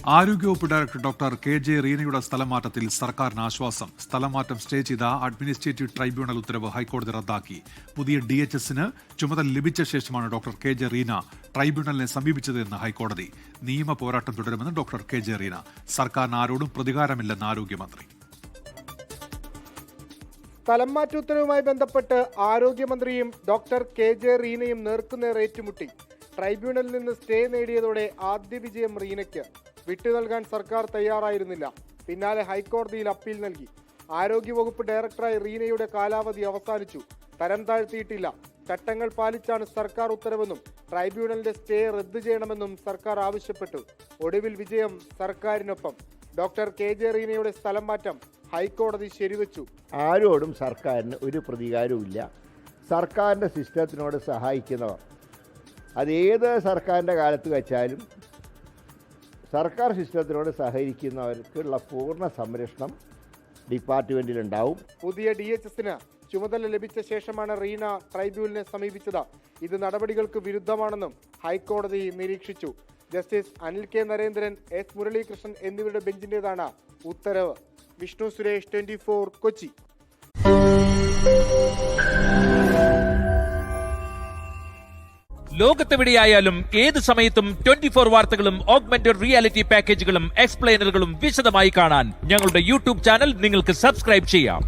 ആരോഗ്യവകുപ്പ് director doctor KJ. റീനയുടെ സ്ഥലമാറ്റത്തിൽ സർക്കാരിന് ആശ്വാസം. സ്ഥലമാറ്റം സ്റ്റേ ചെയ്ത അഡ്മിനിസ്ട്രേറ്റീവ് ട്രൈബ്യൂണൽ ഉത്തരവ് ഹൈക്കോടതി റദ്ദാക്കി. പുതിയ DHSന് ചുമതല ലഭിച്ച ശേഷമാണ് ഡോക്ടർ കെ.ജെ. റീന ട്രൈബ്യൂണലിനെ സമീപിച്ചതെന്ന് ഹൈക്കോടതി. നിയമ പോരാട്ടം തുടരുമെന്ന് ഡോക്ടർ കെ.ജെ. റീന. സർക്കാരിന് ആരോടും പ്രതികാരമില്ലെന്ന് ആരോഗ്യമന്ത്രി. സ്ഥലംമാറ്റ ഉത്തരവുമായി ബന്ധപ്പെട്ട് ആരോഗ്യമന്ത്രിയും ഡോക്ടർ കെ.ജെ. റീനയും നേർക്കുനേർ ഏറ്റുമുട്ടി. ട്രൈബ്യൂണലിൽ നിന്ന് സ്റ്റേ നേടിയതോടെ ആദ്യ വിജയം റീനയ്ക്ക്. വിട്ടു നൽകാൻ സർക്കാർ തയ്യാറായിരുന്നില്ല. പിന്നാലെ ഹൈക്കോടതിയിൽ അപ്പീൽ നൽകി. ആരോഗ്യവകുപ്പ് ഡയറക്ടറായി റീനയുടെ കാലാവധി അവസാനിച്ചു. തരം താഴ്ത്തിയിട്ടില്ല. ചട്ടങ്ങൾ പാലിച്ചാണ് സർക്കാർ ഉത്തരവെന്നും ട്രൈബ്യൂണലിന്റെ സ്റ്റേ റദ്ദു ചെയ്യണമെന്നും സർക്കാർ ആവശ്യപ്പെട്ടു. ഒടുവിൽ വിജയം സർക്കാരിനൊപ്പം. Doctor KJ. റീനയുടെ സ്ഥലം മാറ്റം ഹൈക്കോടതി ശരിവെച്ചു. ആരോടും സർക്കാരിന് ഒരു പ്രതികാരവുമില്ല. സർക്കാരിൻ്റെ സിസ്റ്റത്തിനോട് സഹായിക്കുന്നവർ അതേത് സർക്കാരിൻ്റെ കാലത്ത് വെച്ചാലും സർക്കാർ സിസ്റ്റത്തിനോട് സഹകരിക്കുന്നവർക്കുള്ള പൂർണ്ണ സംരക്ഷണം ഡിപ്പാർട്ട്മെന്റിലുണ്ടാവും. പുതിയ DHSന് ചുമതല ലഭിച്ച ശേഷമാണ് റീന ട്രൈബ്യൂണലിനെ സമീപിച്ചത്. ഇത് നടപടികൾക്ക് വിരുദ്ധമാണെന്നും ഹൈക്കോടതി നിരീക്ഷിച്ചു. Justice Anil K. Narendran, S. Muralikrishnan എന്നിവരുടെ ബെഞ്ചിന്റേതാണ് ഉത്തരവ്. വിഷ്ണു സുരേഷ്, 24 കൊച്ചി. ലോകത്തെവിടെയായാലും ഏത് സമയത്തും 24 വാർത്തകളും ഓഗ്മെന്റഡ് റിയാലിറ്റി പാക്കേജുകളും എക്സ്പ്ലെയിനറുകളും വിശദമായി കാണാൻ ഞങ്ങളുടെ YouTube ചാനൽ നിങ്ങൾക്ക് സബ്സ്ക്രൈബ് ചെയ്യാം.